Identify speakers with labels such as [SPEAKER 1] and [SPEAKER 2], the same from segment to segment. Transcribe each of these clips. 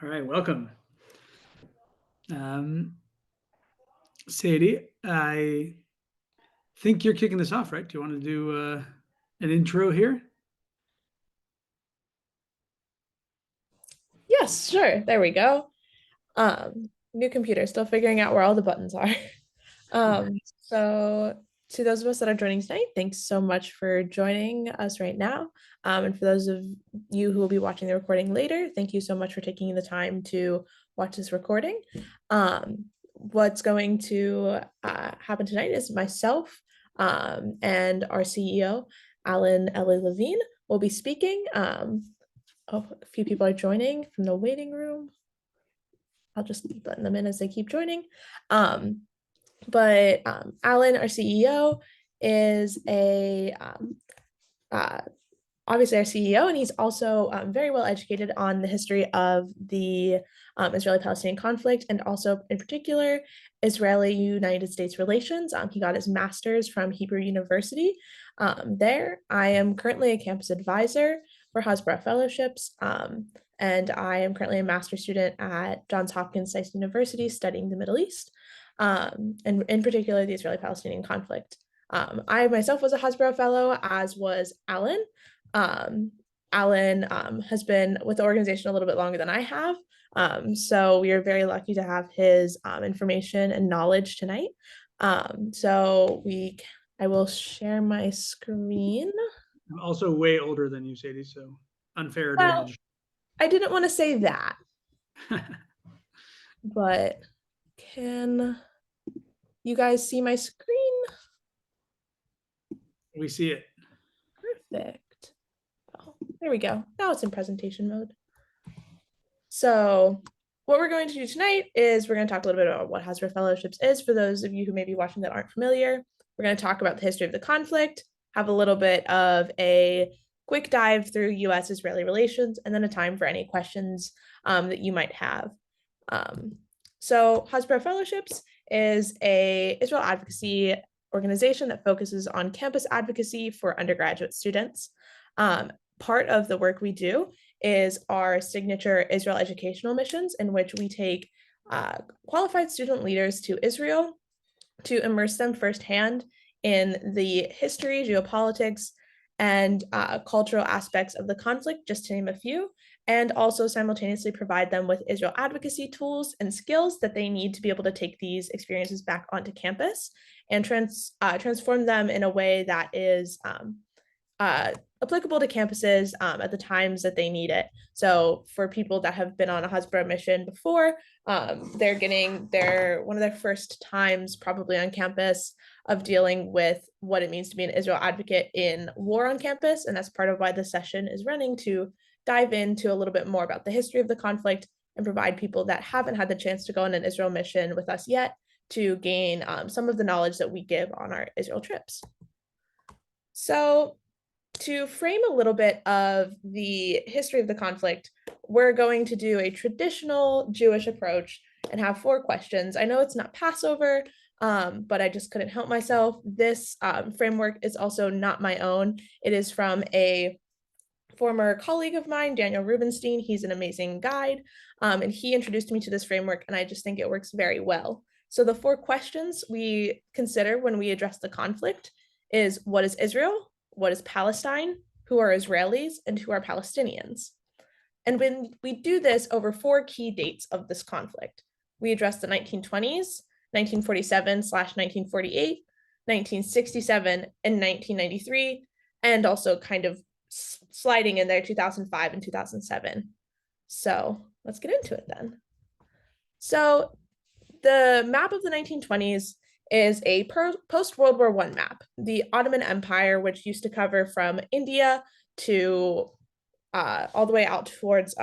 [SPEAKER 1] All right, welcome. Um, Sadie, I think you're kicking this off, right? Do you want to do an intro here?
[SPEAKER 2] Yes, sure. There we go. New computer, still figuring out where all the buttons are. So to those of us that are joining tonight, thanks so much for joining us right now. And for those of you who will be watching the recording later, thank you so much for taking the time to watch this recording. What's going to happen tonight is myself and our CEO, Alan Ellie Levine, will be speaking. Oh, a few people are joining from the waiting room. I'll just keep letting them in as they keep joining. But Alan, our CEO, is uh, obviously our CEO, and he's also very well educated on the history of the Israeli-Palestinian conflict, and also in particular Israeli-United States relations. He got his master's from Hebrew University there. I am currently a campus advisor for Hasbara Fellowships, and I am currently a master's student at Johns Hopkins Science University studying the Middle East, and in particular the Israeli-Palestinian conflict. I myself was a Hasbara Fellow, as was Alan. Um, Alan has been with the organization a little bit longer than I have. So we are very lucky to have his information and knowledge tonight. I will share my screen.
[SPEAKER 1] I'm also way older than you, Sadie, so unfair
[SPEAKER 2] Well,
[SPEAKER 1] advantage.
[SPEAKER 2] I didn't want to say that, but can you guys see my screen?
[SPEAKER 1] We see it.
[SPEAKER 2] Perfect. Oh, there we go. Now it's in presentation mode. So what we're going to do tonight is we're going to talk a little bit about what Hasbara Fellowships is for those of you who may be watching that aren't familiar. We're going to talk about the history of the conflict, have a little bit of a quick dive through U.S.-Israeli relations, and then a time for any questions that you might have. So Hasbara Fellowships is a Israel advocacy organization that focuses on campus advocacy for undergraduate students. Part of the work we do is our signature Israel educational missions, in which we take qualified student leaders to Israel to immerse them firsthand in the history, geopolitics, and cultural aspects of the conflict, just to name a few, and also simultaneously provide them with Israel advocacy tools and skills that they need to be able to take these experiences back onto campus and transform them in a way that is applicable to campuses at the times that they need it. So for people that have been on a Hasbara mission before, they're getting one of their first times probably on campus of dealing with what it means to be an Israel advocate in war on campus. And that's part of why the session is running, to dive into a little bit more about the history of the conflict and provide people that haven't had the chance to go on an Israel mission with us yet to gain some of the knowledge that we give on our Israel trips. So to frame a little bit of the history of the conflict, we're going to do a traditional Jewish approach and have 4 questions. I know it's not Passover, but I just couldn't help myself. This framework is also not my own. It is from a former colleague of mine, Daniel Rubenstein. He's an amazing guide, and he introduced me to this framework, and I just think it works very well. So the 4 questions we consider when we address the conflict is: what is Israel? What is Palestine? Who are Israelis? And who are Palestinians? And when we do this over 4 key dates of this conflict, we address the 1920s, 1947/1948, 1967, and 1993, and also kind of sliding in there 2005 and 2007. So let's get into it then. So the map of the 1920s is a post World War I map. The Ottoman Empire, which used to cover from India to all the way out towards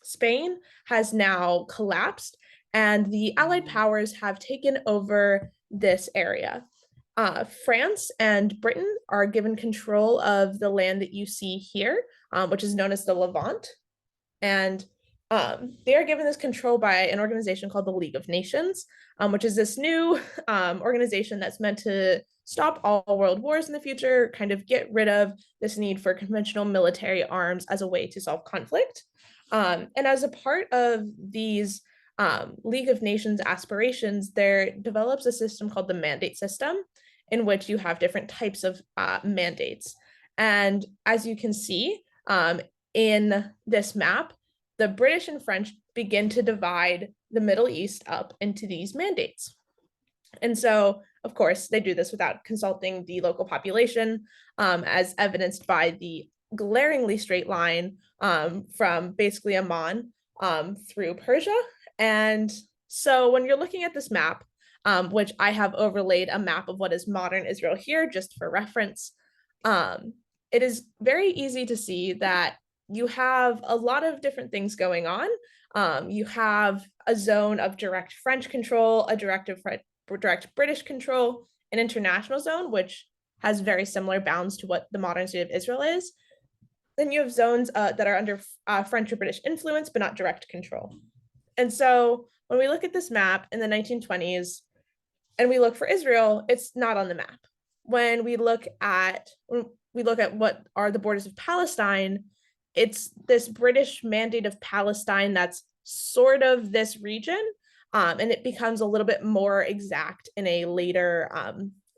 [SPEAKER 2] Spain, has now collapsed, and the Allied powers have taken over this area. France and Britain are given control of the land that you see here, which is known as the Levant. And they are given this control by an organization called the League of Nations, which is this new organization that's meant to stop all world wars in the future, kind of get rid of this need for conventional military arms as a way to solve conflict. And as a part of these League of Nations aspirations, there develops a system called the mandate system, in which you have different types of mandates. And as you can see in this map, the British and French begin to divide the Middle East up into these mandates. And so, of course, they do this without consulting the local population, as evidenced by the glaringly straight line from basically Amman through Persia. And so when you're looking at this map, which I have overlaid a map of what is modern Israel here, just for reference, it is very easy to see that you have a lot of different things going on. You have a zone of direct French control, a direct British control, an international zone, which has very similar bounds to what the modern state of Israel is. Then you have zones that are under French or British influence, but not direct control. And so when we look at this map in the 1920s and we look for Israel, it's not on the map. When we look at what are the borders of Palestine, it's this British mandate of Palestine that's sort of this region, and it becomes a little bit more exact in a later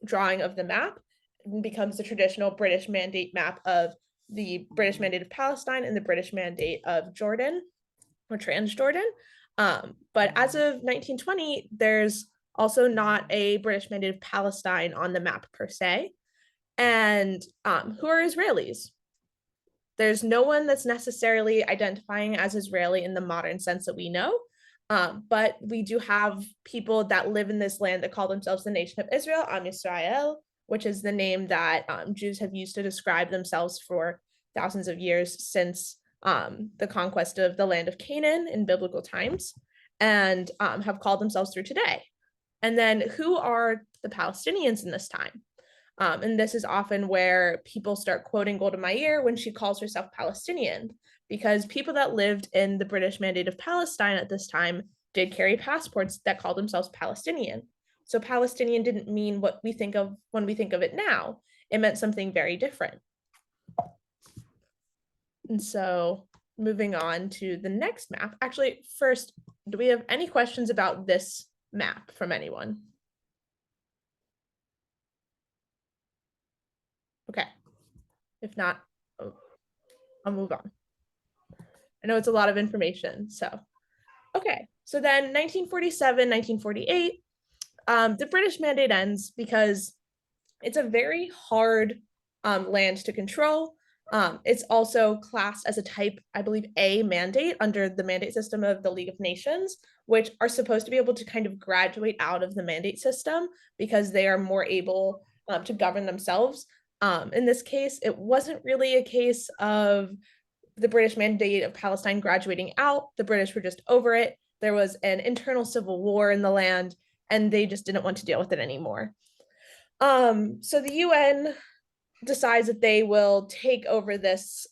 [SPEAKER 2] drawing of the map. It becomes the traditional British mandate map of the British mandate of Palestine and the British mandate of Jordan or Transjordan. But as of 1920, there's also not a British mandate of Palestine on the map per se. And who are Israelis? There's no one that's necessarily identifying as Israeli in the modern sense that we know. But we do have people that live in this land that call themselves the nation of Israel, Am Yisrael, which is the name that Jews have used to describe themselves for thousands of years since the conquest of the land of Canaan in biblical times, and have called themselves through today. And then who are the Palestinians in this time? And this is often where people start quoting Golda Meir when she calls herself Palestinian, because people that lived in the British Mandate of Palestine at this time did carry passports that called themselves Palestinian. So Palestinian didn't mean what we think of when we think of it now. It meant something very different. And so moving on to the next map. Actually, first, do we have any questions about this map from anyone? Okay. If not, I'll move on. I know it's a lot of information, so. Okay, so then 1947, 1948, the British Mandate ends because it's a very hard land to control. It's also classed as a type, I believe, A mandate under the mandate system of the League of Nations, which are supposed to be able to kind of graduate out of the mandate system because they are more able to govern themselves. In this case, it wasn't really a case of the British Mandate of Palestine graduating out. The British were just over it. There was an internal civil war in the land, and they just didn't want to deal with it anymore. So the UN decides that they will take over this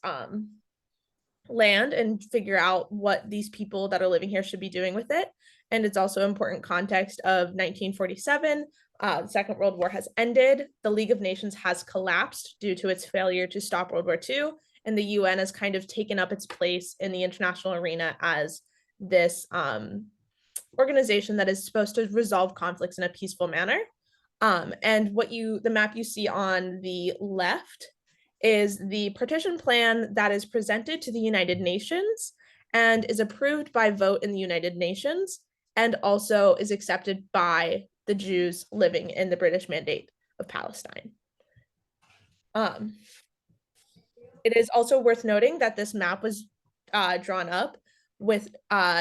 [SPEAKER 2] land and figure out what these people that are living here should be doing with it. And it's also important context of 1947. The Second World War has ended. The League of Nations has collapsed due to its failure to stop World War II. And the UN has kind of taken up its place in the international arena as this organization that is supposed to resolve conflicts in a peaceful manner. And the map you see on the left is the partition plan that is presented to the United Nations and is approved by vote in the United Nations, and also is accepted by the Jews living in the British Mandate of Palestine. It is also worth noting that this map was drawn up with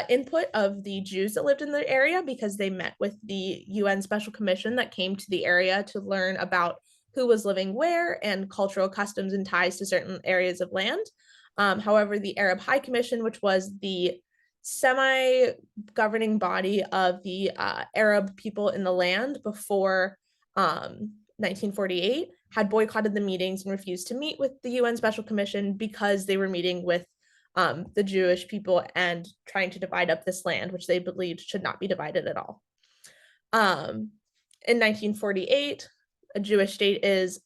[SPEAKER 2] input of the Jews that lived in the area, because they met with the UN Special Commission that came to the area to learn about who was living where and cultural customs and ties to certain areas of land. However, the Arab High Commission, which was the semi-governing body of the Arab people in the land before 1948, had boycotted the meetings and refused to meet with the UN Special Commission because they were meeting with the Jewish people and trying to divide up this land, which they believed should not be divided at all. In 1948, a Jewish state is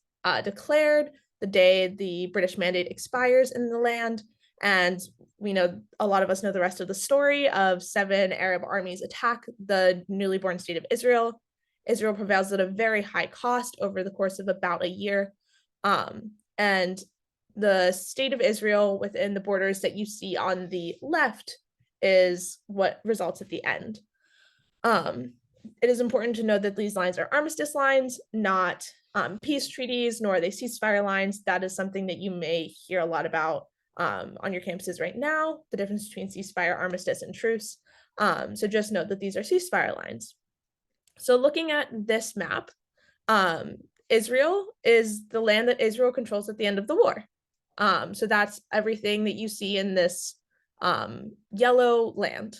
[SPEAKER 2] declared the day the British Mandate expires in the land, And we know, a lot of us know the rest of the story of 7 Arab armies attack the newly born state of Israel. Israel prevails at a very high cost over the course of about a year. And the state of Israel within the borders that you see on the left is what results at the end. It is important to note that these lines are armistice lines, not peace treaties, nor are they ceasefire lines. That is something that you may hear a lot about on your campuses right now, the difference between ceasefire, armistice, and truce. So just note that these are ceasefire lines. So looking at this map, Israel is the land that Israel controls at the end of the war. So that's everything that you see in this yellow land.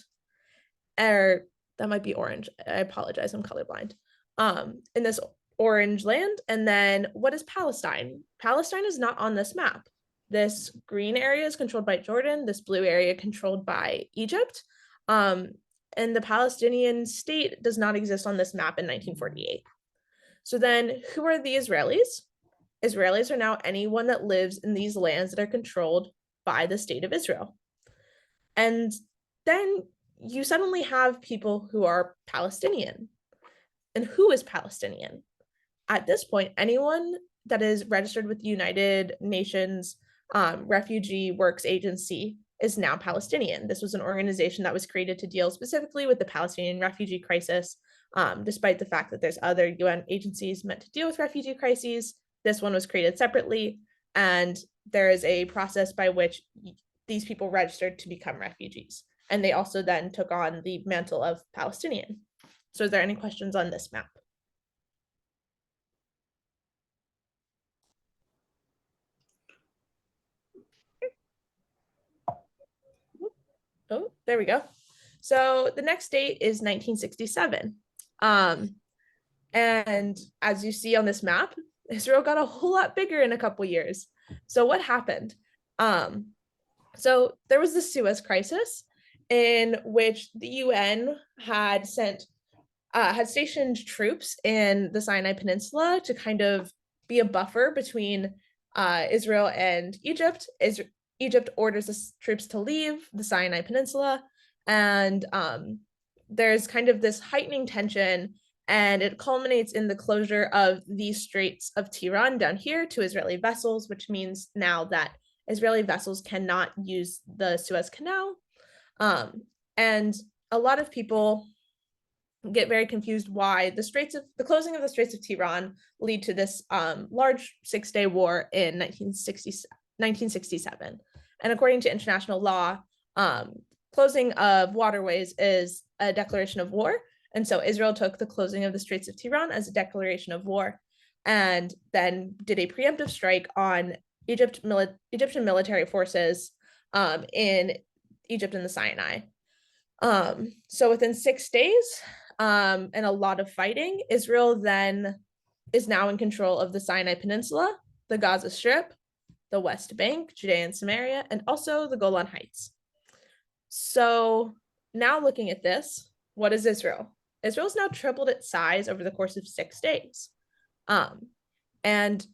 [SPEAKER 2] Or that might be orange. I apologize, I'm colorblind. In this orange land. And then what is Palestine? Palestine is not on this map. This green area is controlled by Jordan, this blue area controlled by Egypt. And the Palestinian state does not exist on this map in 1948. So then who are the Israelis? Israelis are now anyone that lives in these lands that are controlled by the state of Israel. And then you suddenly have people who are Palestinian. And who is Palestinian? At this point, anyone that is registered with the United Nations Refugee Works Agency is now Palestinian. This was an organization that was created to deal specifically with the Palestinian refugee crisis. Despite the fact that there's other UN agencies meant to deal with refugee crises, this one was created separately, and there is a process by which these people registered to become refugees. And they also then took on the mantle of Palestinian. So is there any questions on this map? Oh, there we go. So the next date is 1967. And as you see on this map, Israel got a whole lot bigger in a couple years. So what happened? So there was the Suez Crisis, in which the UN had stationed troops in the Sinai Peninsula to kind of be a buffer between Israel and Egypt. Egypt orders the troops to leave the Sinai Peninsula, and there's kind of this heightening tension, and it culminates in the closure of the Straits of Tiran down here to Israeli vessels, which means now that Israeli vessels cannot use the Suez Canal. And a lot of people get very confused why the closing of the Straits of Tiran lead to this large 6-day war in 1967. And according to international law, closing of waterways is a declaration of war. And so Israel took the closing of the Straits of Tiran as a declaration of war, and then did a preemptive strike on Egyptian military forces in Egypt and the Sinai. So within 6 days and a lot of fighting, Israel then is now in control of the Sinai Peninsula, the Gaza Strip, the West Bank, Judea and Samaria, and also the Golan Heights. So now looking at this, what is Israel? Israel's now tripled its size over the course of 6 days. And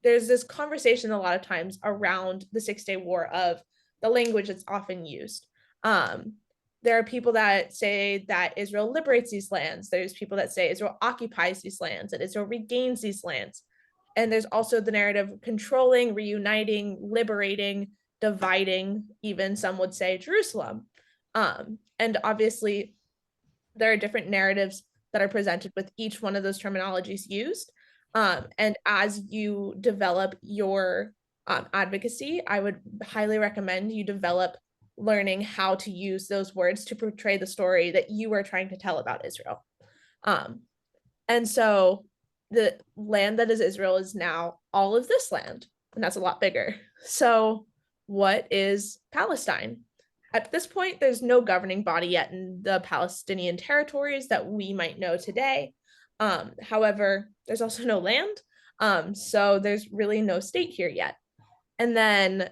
[SPEAKER 2] there's this conversation a lot of times around the 6-day war of the language that's often used. There are people that say that Israel liberates these lands. There's people that say Israel occupies these lands, that Israel regains these lands. And there's also the narrative of controlling, reuniting, liberating, dividing, even some would say Jerusalem. And obviously, there are different narratives that are presented with each one of those terminologies used. And as you develop your advocacy, I would highly recommend you develop learning how to use those words to portray the story that you are trying to tell about Israel. And so the land that is Israel is now all of this land, and that's a lot bigger. So what is Palestine? At this point, there's no governing body yet in the Palestinian territories that we might know today. However, there's also no land. So there's really no state here yet. And then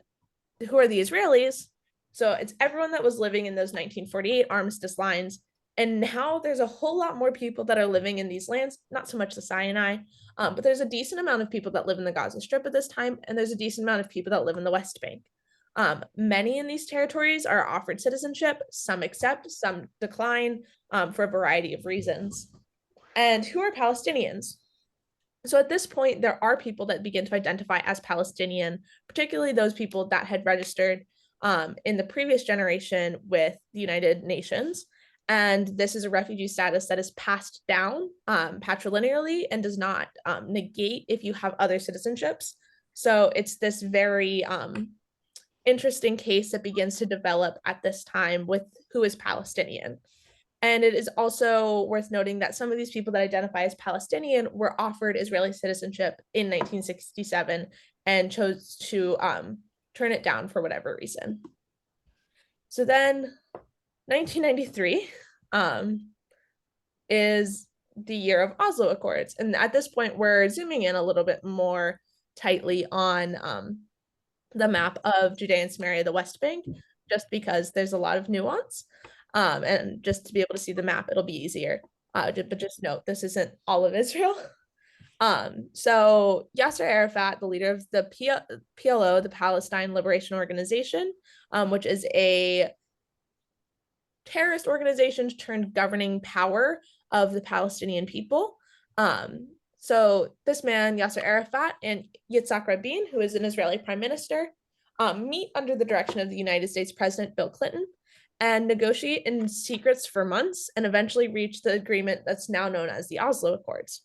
[SPEAKER 2] who are the Israelis? So it's everyone that was living in those 1948 armistice lines And now there's a whole lot more people that are living in these lands, not so much the Sinai, but there's a decent amount of people that live in the Gaza Strip at this time, and there's a decent amount of people that live in the West Bank. Many in these territories are offered citizenship, some accept, some decline, for a variety of reasons. And who are Palestinians? So at this point, there are people that begin to identify as Palestinian, particularly those people that had registered in the previous generation with the United Nations. And this is a refugee status that is passed down patrilinearly and does not negate if you have other citizenships. So it's this very interesting case that begins to develop at this time with who is Palestinian. And it is also worth noting that some of these people that identify as Palestinian were offered Israeli citizenship in 1967 and chose to turn it down for whatever reason. So then 1993 is the year of Oslo Accords. And at this point, we're zooming in a little bit more tightly on the map of Judea and Samaria, the West Bank, just because there's a lot of nuance. And just to be able to see the map, it'll be easier. But just note, this isn't all of Israel. So Yasser Arafat, the leader of the PLO, the Palestine Liberation Organization, which is a terrorist organization turned governing power of the Palestinian people. So this man, Yasser Arafat, and Yitzhak Rabin, who is an Israeli prime minister, meet under the direction of the United States President Bill Clinton and negotiate in secrets for months and eventually reach the agreement that's now known as the Oslo Accords.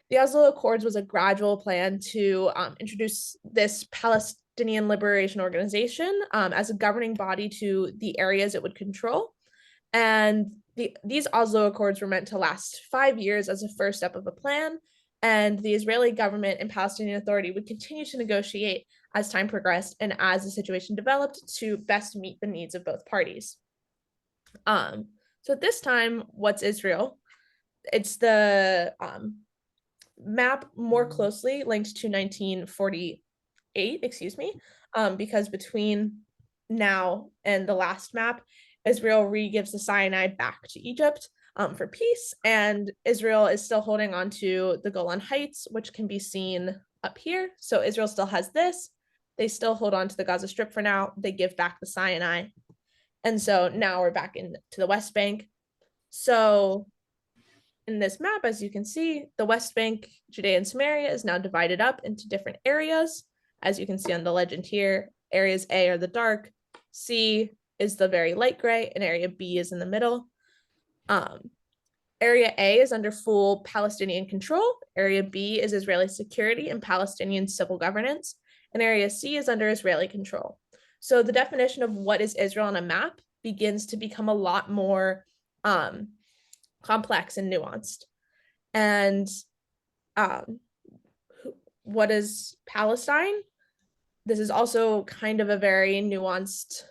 [SPEAKER 2] The Oslo Accords was a gradual plan to introduce this Palestinian Liberation Organization as a governing body to the areas it would control. And these Oslo Accords were meant to last 5 years as a first step of a plan. And the Israeli government and Palestinian Authority would continue to negotiate as time progressed and as the situation developed to best meet the needs of both parties. So at this time, what's Israel? It's the map more closely linked to 1948, excuse me, because between now and the last map, Israel re-gives the Sinai back to Egypt for peace, and Israel is still holding on to the Golan Heights, which can be seen up here. So Israel still has this. They still hold on to the Gaza Strip for now. They give back the Sinai. And so now we're back into the West Bank. So in this map, as you can see, the West Bank, Judea and Samaria is now divided up into different areas. As you can see on the legend here, areas A are the dark, C is the very light gray, and area B is in the middle. Area A is under full Palestinian control. Area B is Israeli security and Palestinian civil governance. And area C is under Israeli control. So the definition of what is Israel on a map begins to become a lot more complex and nuanced. And what is Palestine? This is also kind of a very nuanced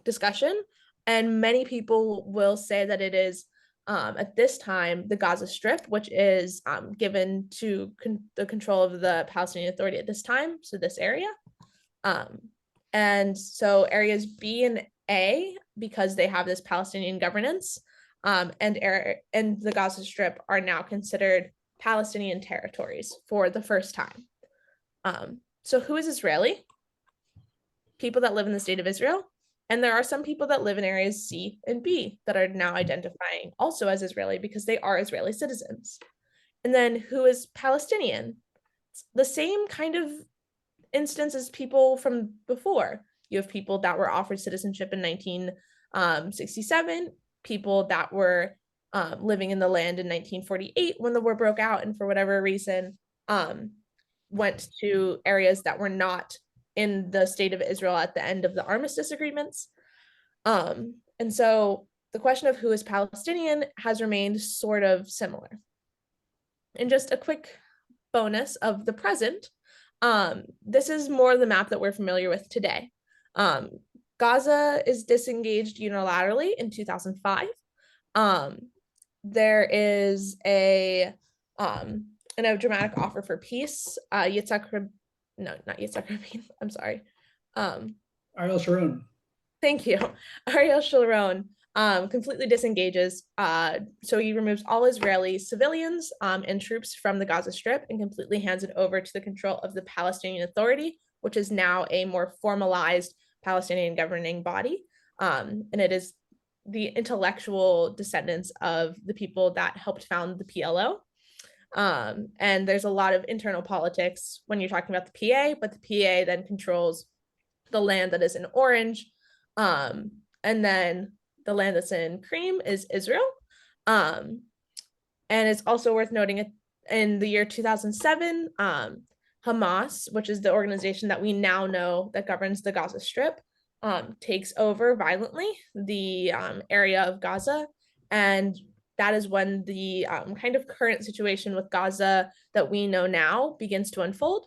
[SPEAKER 2] discussion. And many people will say that it is, at this time, the Gaza Strip, which is given to the control of the Palestinian Authority at this time, so this area. And so areas B and A, because they have this Palestinian governance, and the Gaza Strip are now considered Palestinian territories for the first time. So who is Israeli? People that live in the state of Israel. And there are some people that live in areas C and B that are now identifying also as Israeli because they are Israeli citizens. And then who is Palestinian? It's the same kind of instance as people from before. You have people that were offered citizenship in 1967, people that were living in the land in 1948 when the war broke out and for whatever reason went to areas that were not in the state of Israel at the end of the armistice agreements. And so the question of who is Palestinian has remained sort of similar. And just a quick bonus of the present, this is more the map that we're familiar with today. Gaza is disengaged unilaterally in 2005. There is a dramatic offer for peace. Not Yitzhak Rabin, I'm sorry.
[SPEAKER 1] Ariel Sharon.
[SPEAKER 2] Thank you. Ariel Sharon completely disengages. So he removes all Israeli civilians and troops from the Gaza Strip and completely hands it over to the control of the Palestinian Authority, which is now a more formalized Palestinian governing body. And it is the intellectual descendants of the people that helped found the PLO. And there's a lot of internal politics when you're talking about the PA, but the PA then controls the land that is in orange. And then the land that's in cream is Israel. Um, and it's also worth noting in the year 2007, Hamas, which is the organization that we now know that governs the Gaza Strip, takes over violently the area of Gaza. And that is when the kind of current situation with Gaza that we know now begins to unfold.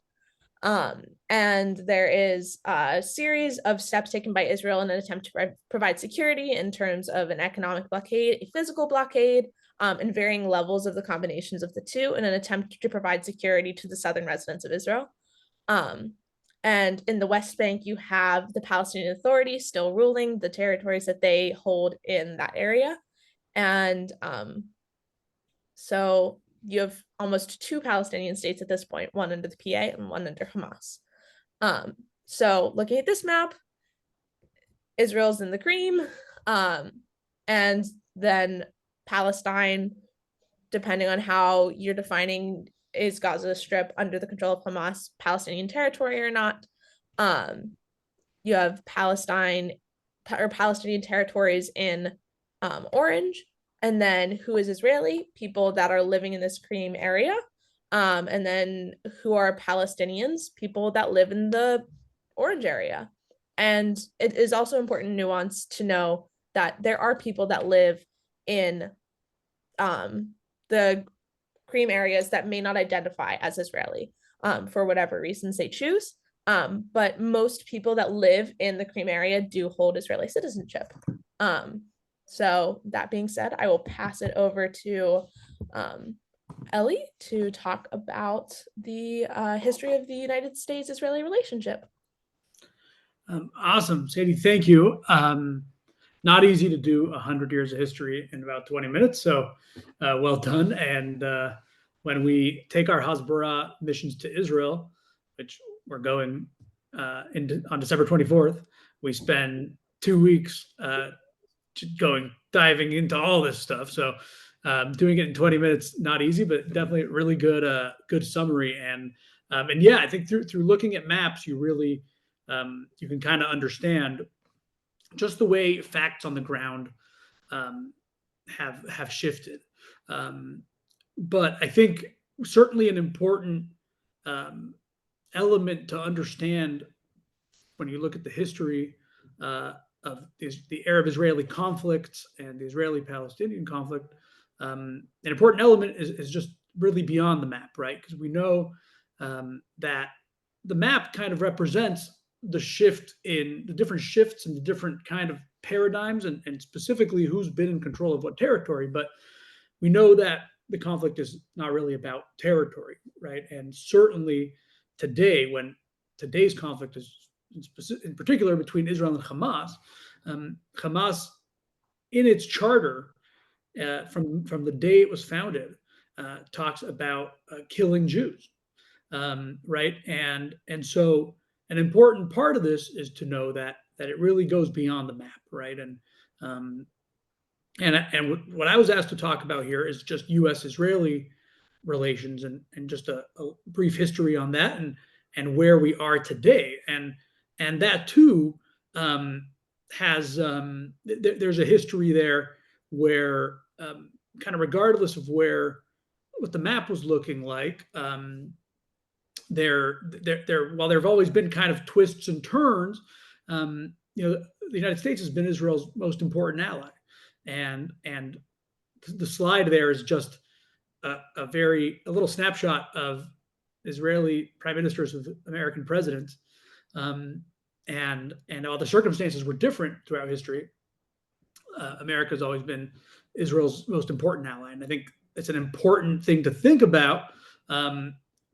[SPEAKER 2] And there is a series of steps taken by Israel in an attempt to provide security in terms of an economic blockade, a physical blockade, and varying levels of the combinations of the two in an attempt to provide security to the southern residents of Israel. And in the West Bank, you have the Palestinian Authority still ruling the territories that they hold in that area. And so you have almost two Palestinian states at this point, one under the PA and one under Hamas. So looking at this map, Israel's in the cream, and then Palestine, depending on how you're defining is Gaza Strip under the control of Hamas Palestinian territory or not. You have Palestine or Palestinian territories in orange, and then who is Israeli? People that are living in this cream area. And then who are Palestinians? People that live in the orange area. And it is also important nuance to know that there are people that live in the cream areas that may not identify as Israeli for whatever reasons they choose. But most people that live in the cream area do hold Israeli citizenship. So that being said, I will pass it over to Ellie to talk about the history of the United States-Israeli relationship.
[SPEAKER 1] Awesome, Sadie. Thank you. Not easy to do 100 years of history in about 20 minutes. So well done. And when we take our Hasbara missions to Israel, which we're going on December 24th, we spend 2 weeks diving into all this stuff. So doing it in 20 minutes, not easy, but definitely really good summary. And yeah, I think through looking at maps, you really you can kind of understand just the way facts on the ground have shifted. But I think certainly an important element to understand when you look at the history of the Arab-Israeli conflicts and the Israeli-Palestinian conflict, an important element is just really beyond the map, right? Because we know that the map kind of represents the shift in the different shifts and the different kind of paradigms and specifically who's been in control of what territory. But we know that the conflict is not really about territory, right? And certainly today, when today's conflict is in particular between Israel and Hamas, Hamas in its charter from the day it was founded talks about killing Jews, right? And so an important part of this is to know that it really goes beyond the map, right? And what I was asked to talk about here is just U.S.-Israeli relations and just a brief history on that and where we are today. And that too has there's a history there where kind of regardless of what the map was looking like, there while there have always been kind of twists and turns, the United States has been Israel's most important ally, and the slide there is just a little snapshot of Israeli prime ministers with American presidents, and all the circumstances were different throughout history. America has always been Israel's most important ally, and I think it's an important thing to think about.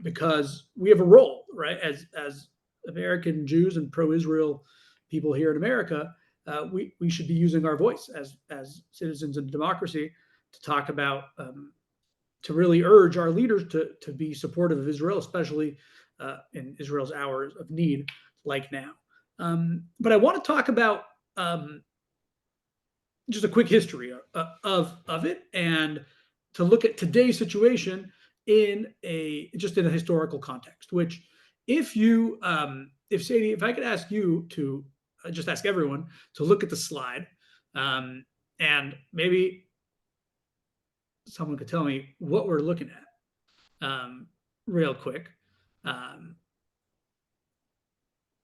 [SPEAKER 1] Because we have a role, right, as American Jews and pro-Israel people here in America, we should be using our voice as citizens in democracy to talk about, to really urge our leaders to be supportive of Israel, especially in Israel's hours of need, like now. But I want to talk about just a quick history of it, and to look at today's situation in a historical context. Which, if you, if Sadie, if I could ask you to just ask everyone to look at the slide, and maybe someone could tell me what we're looking at, real quick.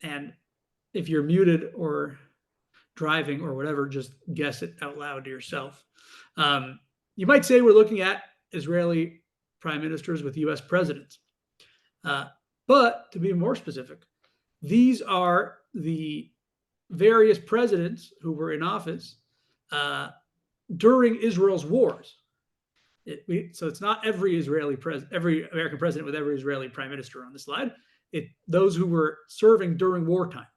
[SPEAKER 1] And if you're muted or driving or whatever, just guess it out loud to yourself. You might say we're looking at Israeli prime ministers with US presidents. But to be more specific, these are the various presidents who were in office during Israel's wars. So it's not every every American president with every Israeli prime minister on the slide. Those who were serving during wartime.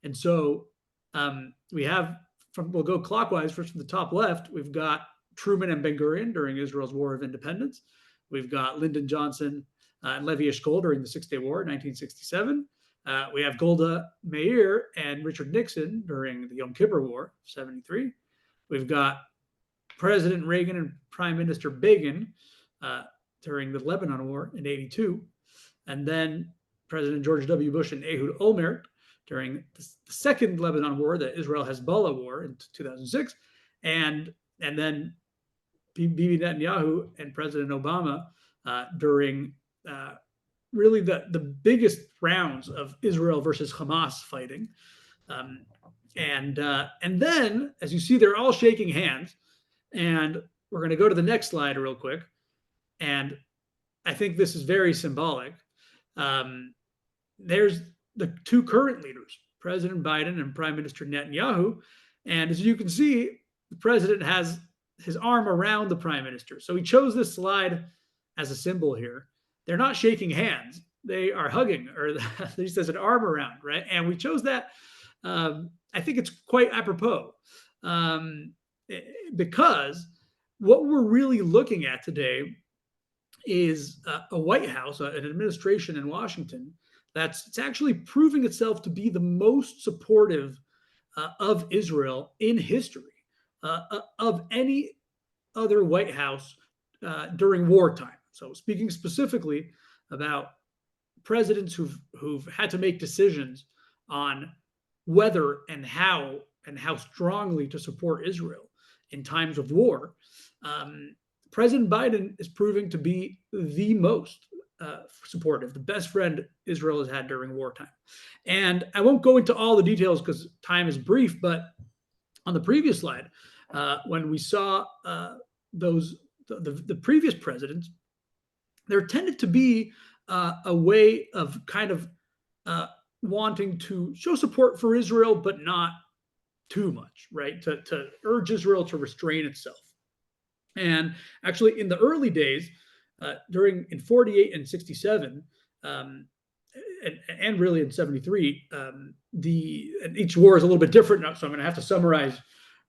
[SPEAKER 1] And so we have, we'll go clockwise. First, from the top left, we've got Truman and Ben-Gurion during Israel's War of Independence. We've got Lyndon Johnson and Levi Eshkol during the Six-Day War in 1967. We have Golda Meir and Richard Nixon during the Yom Kippur War, 73. We've got President Reagan and Prime Minister Begin during the Lebanon War in 82. And then President George W. Bush and Ehud Olmert during the second Lebanon War, the Israel-Hezbollah War in 2006. And then Bibi Netanyahu and President Obama during really the biggest rounds of Israel versus Hamas fighting. And then, as you see, they're all shaking hands. And we're going to go to the next slide real quick. And I think this is very symbolic. There's the two current leaders, President Biden and Prime Minister Netanyahu. And as you can see, the president has his arm around the prime minister. So he chose this slide as a symbol here. They're not shaking hands. They are hugging, or at least there's an arm around, right? And we chose that. I think it's quite apropos because what we're really looking at today is a White House, an administration in Washington it's actually proving itself to be the most supportive of Israel in history of any other White House during wartime. So speaking specifically about presidents who've had to make decisions on whether and how strongly to support Israel in times of war, President Biden is proving to be the most supportive, the best friend Israel has had during wartime. And I won't go into all the details because time is brief, but on the previous slide, when we saw the previous presidents, there tended to be a way of kind of wanting to show support for Israel, but not too much, right? To urge Israel to restrain itself. And actually, in the early days, in 48 and 67, and really in 73, and each war is a little bit different, so I'm going to have to summarize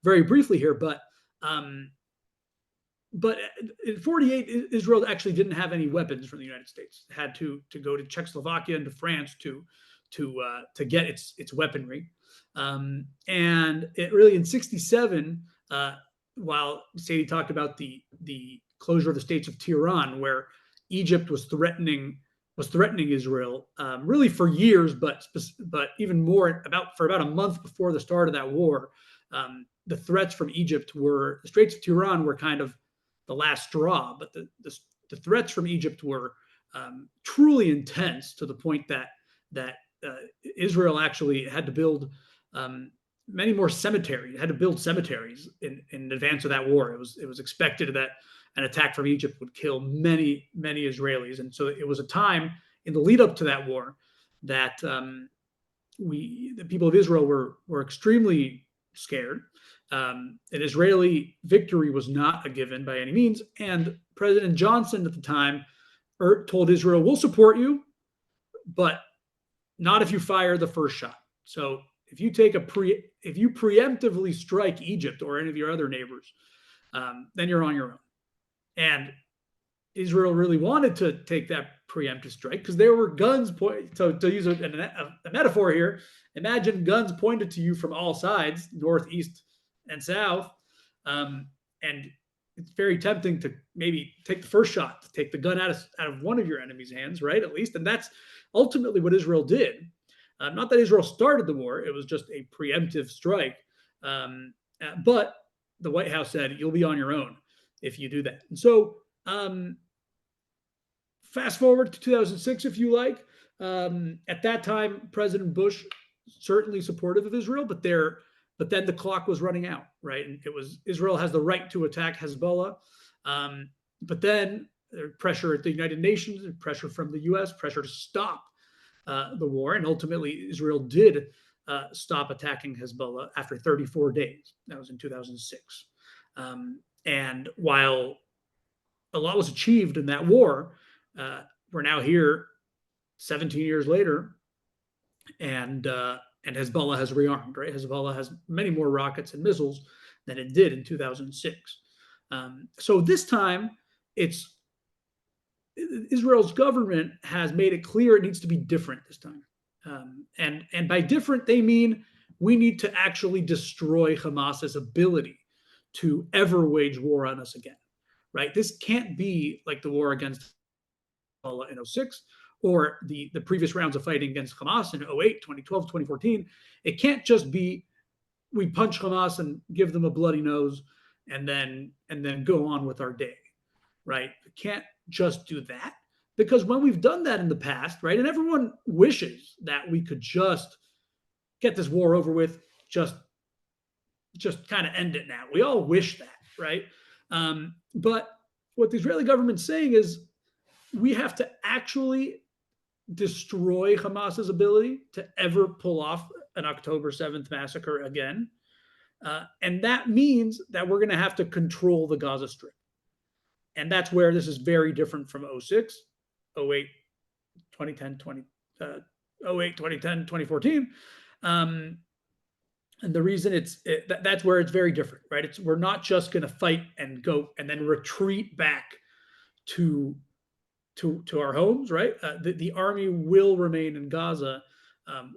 [SPEAKER 1] very briefly here. But in 48, Israel actually didn't have any weapons from the United States. It had to go to Czechoslovakia and to France to get its weaponry. And it really in 67, while Sadie talked about the closure of the states of Tehran, where Egypt was threatening Israel really for years, but even more for about a month before the start of that war. The threats from Egypt the Straits of Tehran were kind of the last straw, but the threats from Egypt were truly intense, to the point that Israel actually had to build many more cemeteries. It had to build cemeteries in advance of that war. It was expected that an attack from Egypt would kill many Israelis, and so it was a time in the lead up to that war that the people of Israel were extremely scared. An Israeli victory was not a given by any means, and President Johnson at the time told Israel, "We'll support you, but not if you fire the first shot. So if you preemptively strike Egypt or any of your other neighbors, then you're on your own. And Israel really wanted to take that preemptive strike because there were guns to use a metaphor here. Imagine guns pointed to you from all sides, north, east, and south, and it's very tempting to maybe take the first shot, to take the gun out of one of your enemy's hands, right? At least, and that's ultimately what Israel did. Not that Israel started the war; it was just a preemptive strike. But the White House said you'll be on your own if you do that. And so, fast forward to 2006, if you like. At that time, President Bush certainly supportive of Israel, but then the clock was running out, right? And it was Israel has the right to attack Hezbollah, but then pressure at the United Nations, pressure from the U.S., pressure to stop the war, and ultimately Israel did stop attacking Hezbollah after 34 days. That was in 2006. And while a lot was achieved in that war, we're now here 17 years later, and Hezbollah has rearmed, right? Hezbollah has many more rockets and missiles than it did in 2006. So this time, Israel's government has made it clear it needs to be different this time. And by different, they mean we need to actually destroy Hamas's ability to ever wage war on us again, right? This can't be like the war against Hezbollah in 2006 or the previous rounds of fighting against Hamas in 2008, 2012, 2014. It can't just be we punch Hamas and give them a bloody nose and then go on with our day, right? We can't just do that, because when we've done that in the past, right, and everyone wishes that we could just get this war over with, just kind of end it now. We all wish that, right? But what the Israeli government's saying is we have to actually destroy Hamas's ability to ever pull off an October 7th massacre again. And that means that we're going to have to control the Gaza Strip. And that's where this is very different from 06, 08, 2010, 08, 2010, 2014. And the reason that's where it's very different, right? We're not just going to fight and go and then retreat back to our homes, right? The army will remain in Gaza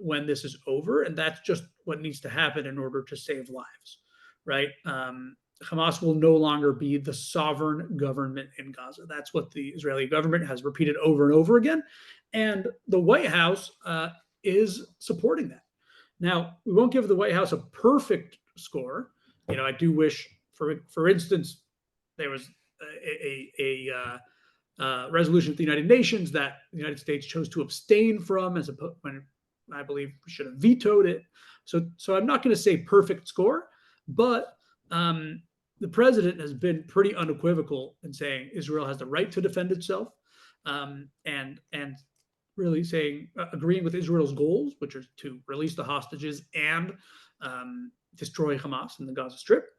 [SPEAKER 1] when this is over, and that's just what needs to happen in order to save lives, right? Hamas will no longer be the sovereign government in Gaza. That's what the Israeli government has repeated over and over again, and the White House is supporting that. Now, we won't give the White House a perfect score. I do wish, for instance, there was a resolution at the United Nations that the United States chose to abstain from, when I believe we should have vetoed it. So I'm not going to say perfect score, but the president has been pretty unequivocal in saying Israel has the right to defend itself, and really agreeing with Israel's goals, which are to release the hostages and destroy Hamas in the Gaza Strip.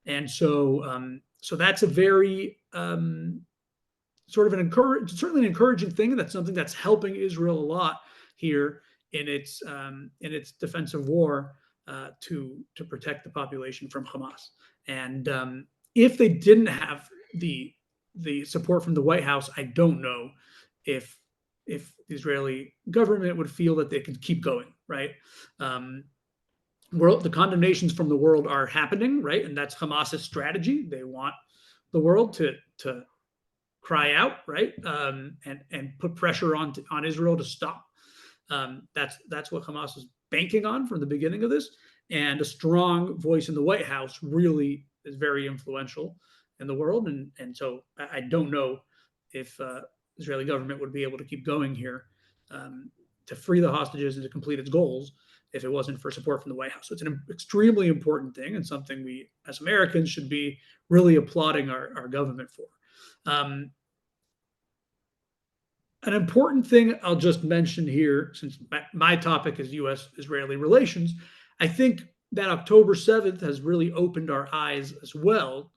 [SPEAKER 1] And so that's a very certainly an encouraging thing. And that's something that's helping Israel a lot here in its defensive war to protect the population from Hamas. And if they didn't have the support from the White House, I don't know if the Israeli government would feel that they could keep going, right? The condemnations from the world are happening, right? And that's Hamas's strategy. They want the world to cry out, right? And put pressure on Israel to stop. That's what Hamas is banking on from the beginning of this. And a strong voice in the White House really is very influential in the world. And so I don't know if Israeli government would be able to keep going here to free the hostages and to complete its goals if it wasn't for support from the White House. So it's an extremely important thing and something we, as Americans, should be really applauding our government for. An important thing I'll just mention here, since my topic is U.S.-Israeli relations, I think that October 7th has really opened our eyes as well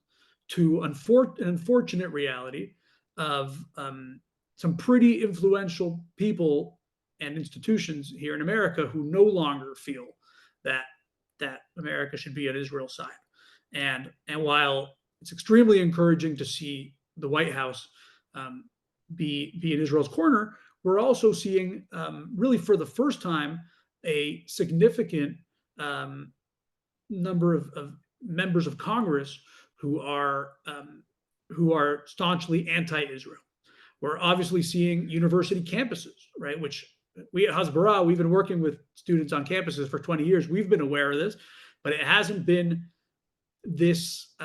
[SPEAKER 1] to an unfortunate reality of some pretty influential people and institutions here in America who no longer feel that America should be on Israel's side. And while it's extremely encouraging to see the White House be in Israel's corner, we're also seeing really for the first time a significant number of members of Congress who are staunchly anti-Israel. We're obviously seeing university campuses, right? Which we at Hasbara, we've been working with students on campuses for 20 years. We've been aware of this, but it hasn't been this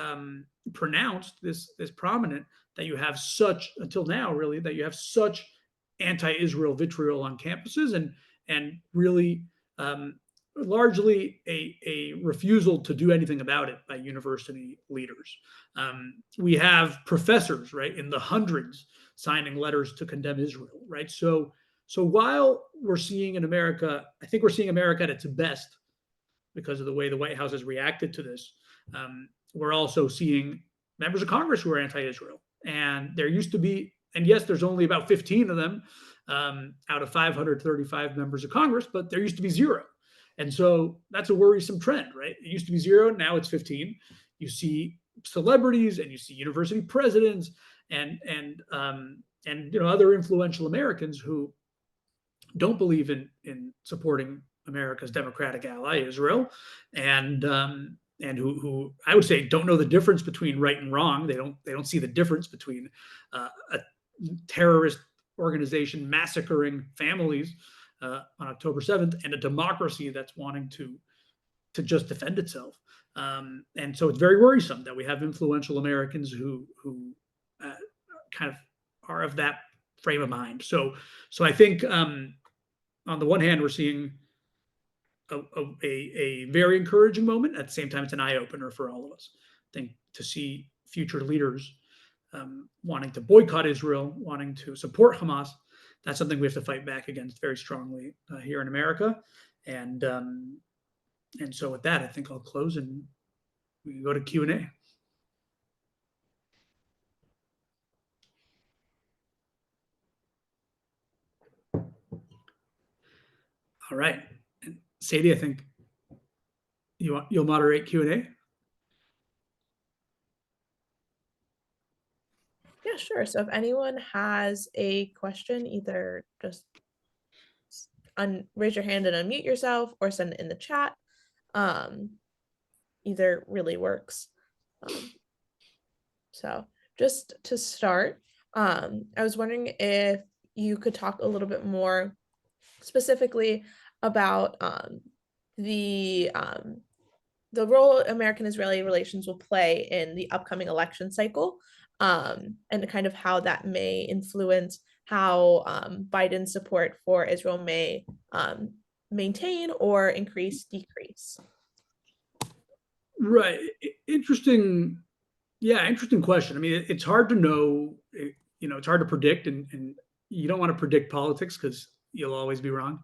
[SPEAKER 1] pronounced, this prominent, that you have such, until now really, that you have such anti-Israel vitriol on campuses, and really largely a refusal to do anything about it by university leaders. We have professors, right, in the hundreds signing letters to condemn Israel, right? So while we're seeing in America, I think we're seeing America at its best because of the way the White House has reacted to this. We're also seeing members of Congress who are anti-Israel, and there used to be, and yes, there's only about 15 of them out of 535 members of Congress, but there used to be zero. And so that's a worrisome trend, right? It used to be zero, now it's 15. You see celebrities and you see university presidents and other influential Americans who don't believe in supporting America's democratic ally, Israel, and who I would say don't know the difference between right and wrong. They don't see the difference between a terrorist organization massacring families on October 7th and a democracy that's wanting to just defend itself. And so it's very worrisome that we have influential Americans who kind of are of that frame of mind. So I think on the one hand, we're seeing a very encouraging moment. At the same time, it's an eye opener for all of us. I think to see future leaders wanting to boycott Israel, wanting to support Hamas, that's something we have to fight back against very strongly here in America. And so with that, I think I'll close and we can go to Q&A. All right. And Sadie, I think you'll moderate Q&A.
[SPEAKER 2] Yeah, sure. So if anyone has a question, either just raise your hand and unmute yourself or send it in the chat. Either really works. So just to start, I was wondering if you could talk a little bit more specifically about the role American-Israeli relations will play in the upcoming election cycle, and kind of how that may influence how Biden's support for Israel may maintain or increase, decrease.
[SPEAKER 1] Right. Interesting. Yeah, interesting question. I mean, it's hard to know, it's hard to predict, and you don't want to predict politics because you'll always be wrong,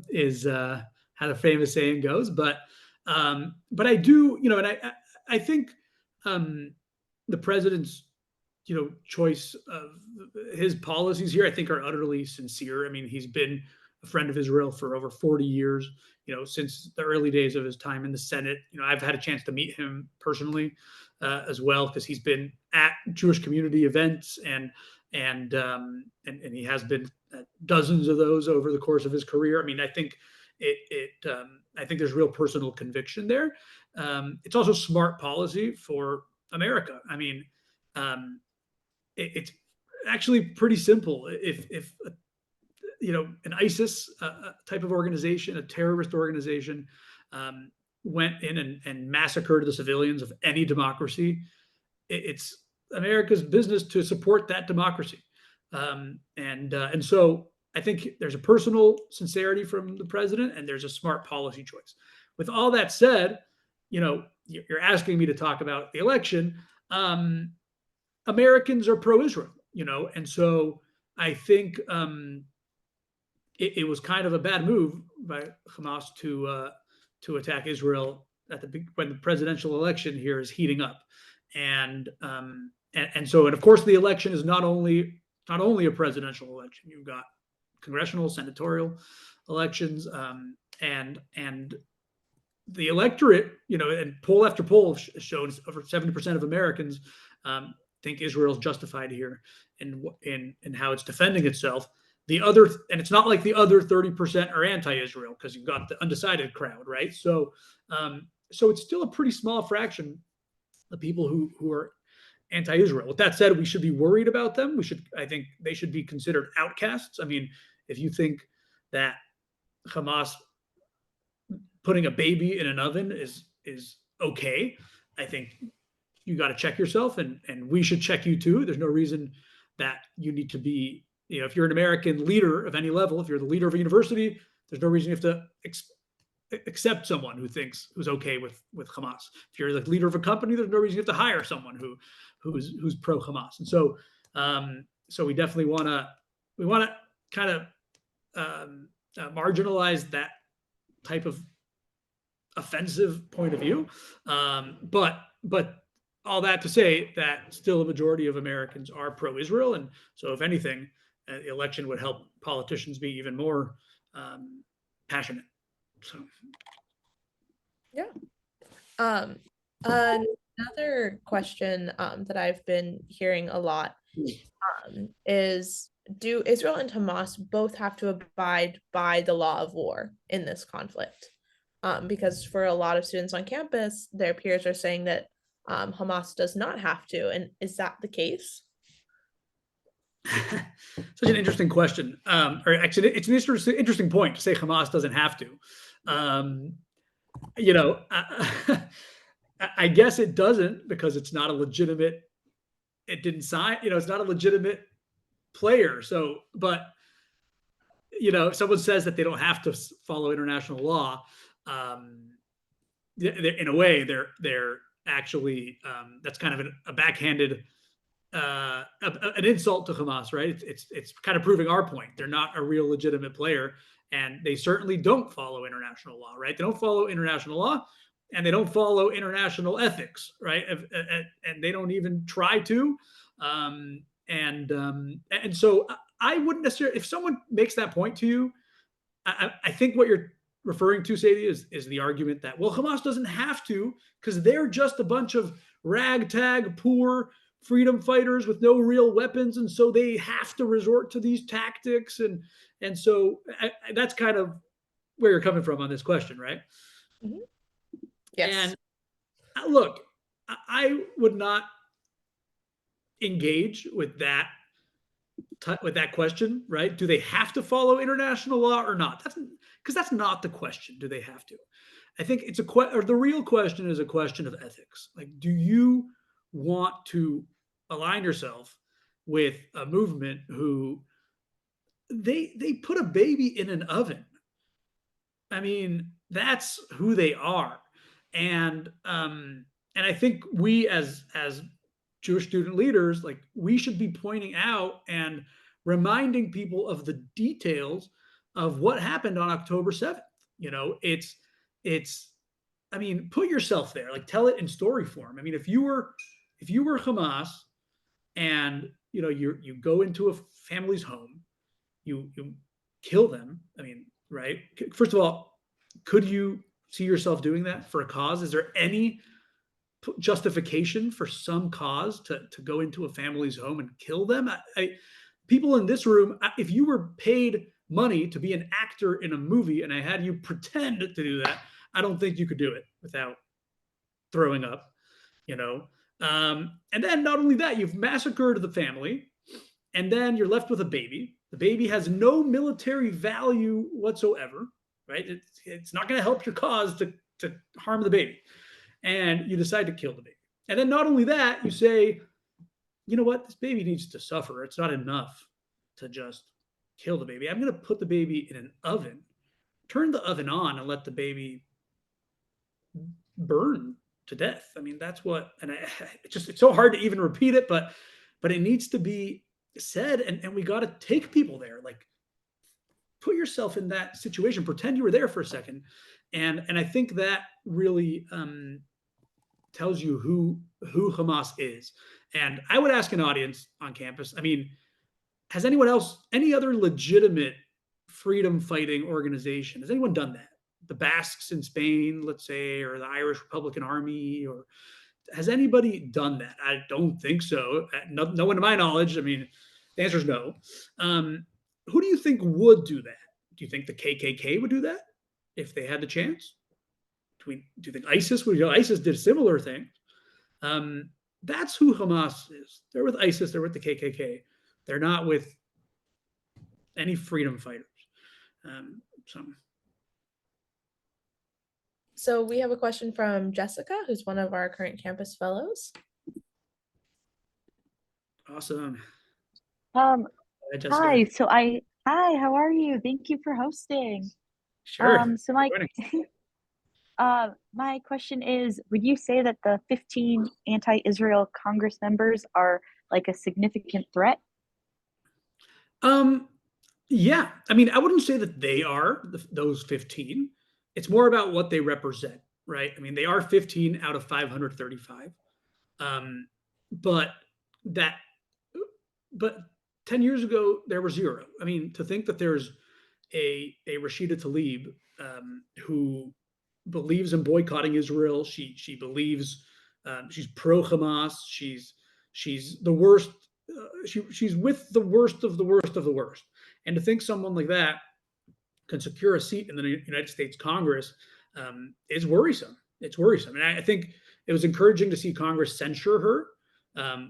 [SPEAKER 1] is how the famous saying goes. But I do, and I think the president's, choice of his policies here, I think are utterly sincere. I mean, he's been a friend of Israel for over 40 years, since the early days of his time in the Senate. I've had a chance to meet him personally as well, because he's been at Jewish community events and he has been at dozens of those over the course of his career. I mean, I think I think there's real personal conviction there. It's also smart policy for America. I mean, it's actually pretty simple. If an ISIS type of organization, a terrorist organization, went in and massacred the civilians of any democracy, it's America's business to support that democracy. And so I think there's a personal sincerity from the president, and there's a smart policy choice. With all that said, you're asking me to talk about the election. Americans are pro-Israel, and so I think it was kind of a bad move by Hamas to attack Israel when the presidential election here is heating up, and of course the election is not only a presidential election. You've got congressional, senatorial elections, and the electorate, and poll after poll shows over 70% of Americans think Israel is justified here in how it's defending itself. And it's not like the other 30% are anti-Israel, because you've got the undecided crowd, right? So it's still a pretty small fraction of people who are anti-Israel. With that said, we should be worried about them. I think they should be considered outcasts. I mean, if you think that Hamas putting a baby in an oven is okay, I think you got to check yourself, and we should check you too. There's no reason that you need to be, if you're an American leader of any level, if you're the leader of a university, there's no reason you have to accept someone who's okay with Hamas. If you're the leader of a company, there's no reason you have to hire someone who's pro Hamas. And so we definitely want to kind of marginalize that type of offensive point of view. But all that to say that still a majority of Americans are pro-Israel. And so if anything, the election would help politicians be even more passionate. So.
[SPEAKER 2] Yeah. Another question that I've been hearing a lot is, do Israel and Hamas both have to abide by the law of war in this conflict? Because for a lot of students on campus, their peers are saying that Hamas does not have to. And is that the case?
[SPEAKER 1] Such an interesting question. Or actually, it's an interesting point to say Hamas doesn't have to. I guess it doesn't, because it's not a legitimate. It didn't sign. It's not a legitimate player. So, but if someone says that they don't have to follow international law, in a way, they're actually that's kind of a backhanded an insult to Hamas, right? It's kind of proving our point. They're not a real legitimate player, and they certainly don't follow international law, right? They don't follow international law, and they don't follow international ethics, right? And they don't even try to. And so I wouldn't necessarily, if someone makes that point to you, I think what you're referring to, Sadie, is the argument that, well, Hamas doesn't have to, because they're just a bunch of ragtag, poor freedom fighters with no real weapons, and so they have to resort to these tactics. And so that's kind of where you're coming from on this question, right?
[SPEAKER 2] Mm-hmm. Yes.
[SPEAKER 1] And look, I would not engage with that question, right? Do they have to follow international law or not? Because that's not the question. Do they have to? I think it's the real question is a question of ethics. Like, do you want to align yourself with a movement who they put a baby in an oven? I mean, that's who they are. And I think we as Jewish student leaders, like, we should be pointing out and reminding people of the details of what happened on October 7th. I mean, put yourself there, like, tell it in story form. I mean, if you were Hamas, and you go into a family's home, you kill them. I mean, right? First of all, could you see yourself doing that for a cause? Is there any justification for some cause to go into a family's home and kill them? People in this room, if you were paid money to be an actor in a movie and I had you pretend to do that, I don't think you could do it without throwing up, and then not only that, you've massacred the family, and then you're left with a baby. The baby has no military value whatsoever, right? It's not going to help your cause to harm the baby. And you decide to kill the baby. And then not only that, you say, you know what? This baby needs to suffer. It's not enough to just kill the baby. I'm going to put the baby in an oven, turn the oven on, and let the baby burn to death. I mean, that's what, and it's so hard to even repeat it, but it needs to be said, and we got to take people there. Like, put yourself in that situation, pretend you were there for a second. And I think that really tells you who Hamas is. And I would ask an audience on campus, I mean, has anyone else, any other legitimate freedom fighting organization, has anyone done that? the Basques in Spain, let's say, or the Irish Republican Army, or has anybody done that? I don't think so. No one to my knowledge. I mean, the answer is no. Who do you think would do that? Do you think the KKK would do that if they had the chance? Do you think ISIS would? ISIS did similar things. That's who Hamas is. They're with ISIS. They're with the KKK. They're not with any freedom fighters. So
[SPEAKER 2] So we have a question from Jessica, who's one of our current campus fellows.
[SPEAKER 1] awesome.
[SPEAKER 3] Um,
[SPEAKER 1] Hi, Jessica.
[SPEAKER 3] Hi, how are you? Thank you for hosting.
[SPEAKER 1] Sure.
[SPEAKER 3] So my question is, would you say that the 15 anti-Israel Congress members are like a significant threat?
[SPEAKER 1] Yeah. I mean, I wouldn't say that they are those 15. It's more about what they represent, right? I mean, they are 15 out of 535. But that, but 10 years ago, there were zero. I mean, to think that there's a Rashida Tlaib who believes in boycotting Israel. She believes she's pro Hamas. She's the worst. She's with the worst of the worst of the worst. And to think someone like that can secure a seat in the United States Congress is worrisome. It's worrisome. And I think it was encouraging to see Congress censure her,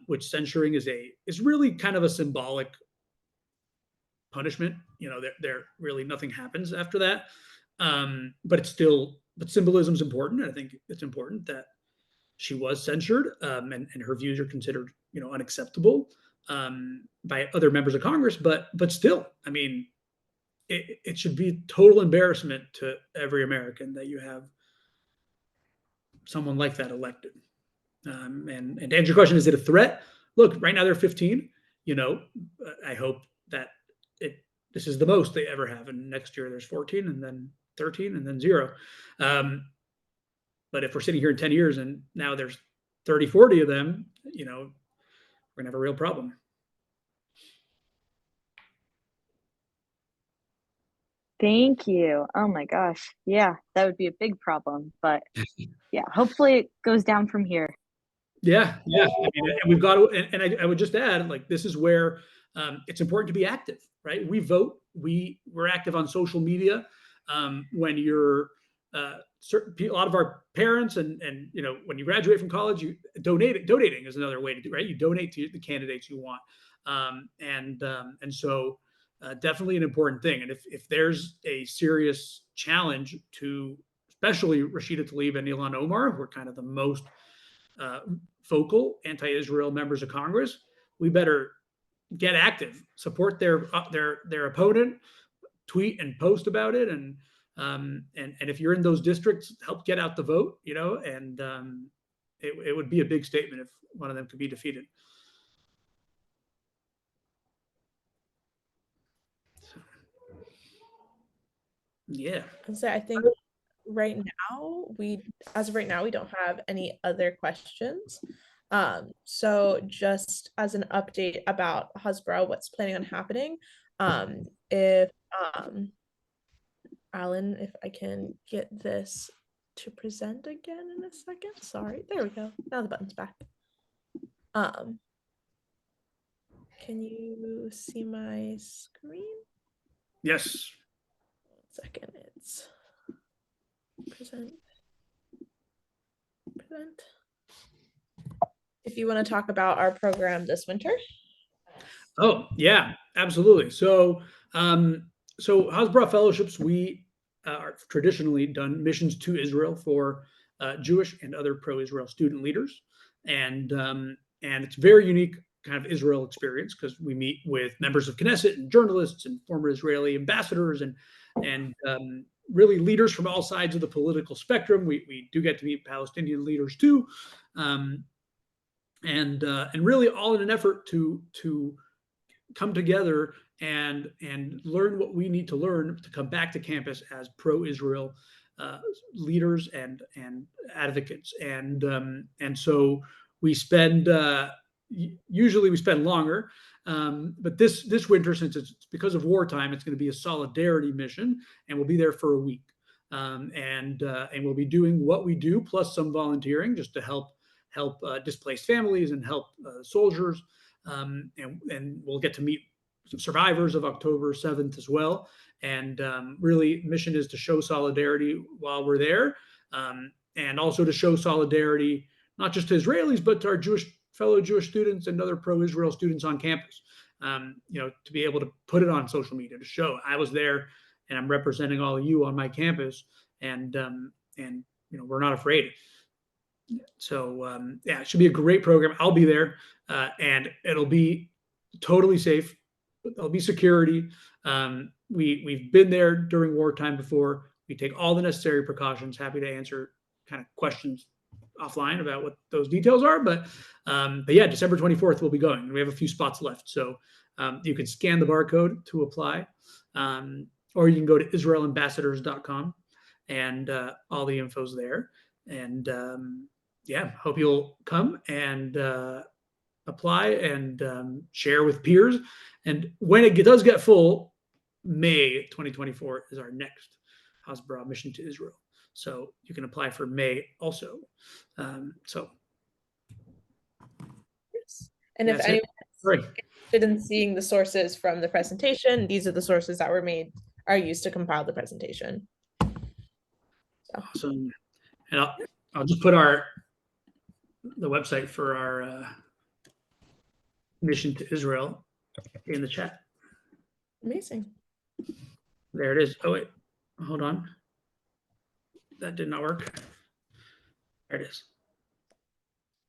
[SPEAKER 1] which censuring is really kind of a symbolic punishment. There really nothing happens after that. But symbolism is important. And I think it's important that she was censured and her views are considered, unacceptable by other members of Congress. But still, I mean, it should be total embarrassment to every American that you have someone like that elected. And to answer your question, is it a threat? Look, right now they're 15. I hope that this is the most they ever have, and next year there's 14, and then 13, and then 0. But if we're sitting here in 10 years and now there's 30, 40 of them, we're gonna have a real problem.
[SPEAKER 3] Thank you. Oh my gosh. Yeah, that would be a big problem. But yeah, hopefully it goes down from here.
[SPEAKER 1] Yeah. I mean, and we've got to, and I would just add, like, this is where it's important to be active, right? We vote. We're active on social media. When you're a lot of our parents and when you graduate from college, donating is another way to do, right? You donate to the candidates you want. And so definitely an important thing. And if there's a serious challenge to, especially Rashida Tlaib and Ilhan Omar, who are kind of the most vocal anti-Israel members of Congress, we better get active, support their opponent, tweet and post about it, and if you're in those districts, help get out the vote. And it would be a big statement if one of them could be defeated. So, yeah.
[SPEAKER 2] So I think right now as of right now we don't have any other questions. So just as an update about Hasbara, what's planning on happening, if Alan, if I can get this to present again in a second. Sorry, there we go. Now the button's back. Can you see my screen?
[SPEAKER 1] Yes.
[SPEAKER 2] 1 second, it's present. If you want to talk about our program this winter.
[SPEAKER 1] Oh, yeah, absolutely. So Hasbara Fellowships, we are traditionally done missions to Israel for Jewish and other pro-Israel student leaders. And it's a very unique kind of Israel experience because we meet with members of Knesset and journalists and former Israeli ambassadors and really leaders from all sides of the political spectrum. We do get to meet Palestinian leaders too. And really all in an effort to come together and learn what we need to learn to come back to campus as pro-Israel leaders and advocates. And so we spend usually we spend longer, but this winter, since it's because of wartime, it's going to be a solidarity mission, and we'll be there for a week. and we'll be doing what we do plus some volunteering just to help displaced families and help soldiers, and we'll get to meet some survivors of October 7th as well. And really, mission is to show solidarity while we're there, and also to show solidarity not just to Israelis but to our fellow Jewish students and other pro-Israel students on campus. To be able to put it on social media to show I was there and I'm representing all of you on my campus, and we're not afraid. So it should be a great program. I'll be there, and it'll be totally safe. There'll be security. We've been there during wartime before. We take all the necessary precautions. Happy to answer kind of questions offline about what those details are. But yeah, December 24th we'll be going. We have a few spots left, so you can scan the barcode to apply, or you can go to israelambassadors.com, and all the info's there. And hope you'll come and apply and share with peers. And when it does get full, May 2024 is our next Hasbara mission to Israel. So you can apply for May also.
[SPEAKER 2] Yes. And if anyone's interested in seeing the sources from the presentation, these are the sources that are used to compile the presentation.
[SPEAKER 1] Awesome. And I'll just put the website for our mission to Israel in the chat.
[SPEAKER 2] Amazing.
[SPEAKER 1] There it is. Oh wait, hold on. That did not work. There it is.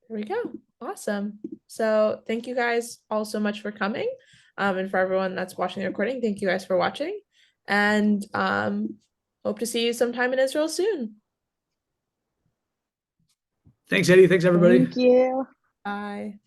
[SPEAKER 2] There we go. Awesome. So thank you guys all so much for coming. And for everyone that's watching the recording, thank you guys for watching. And hope to see you sometime in Israel soon.
[SPEAKER 1] Thanks, Eddie. Thanks, everybody.
[SPEAKER 3] Thank you.
[SPEAKER 2] Bye.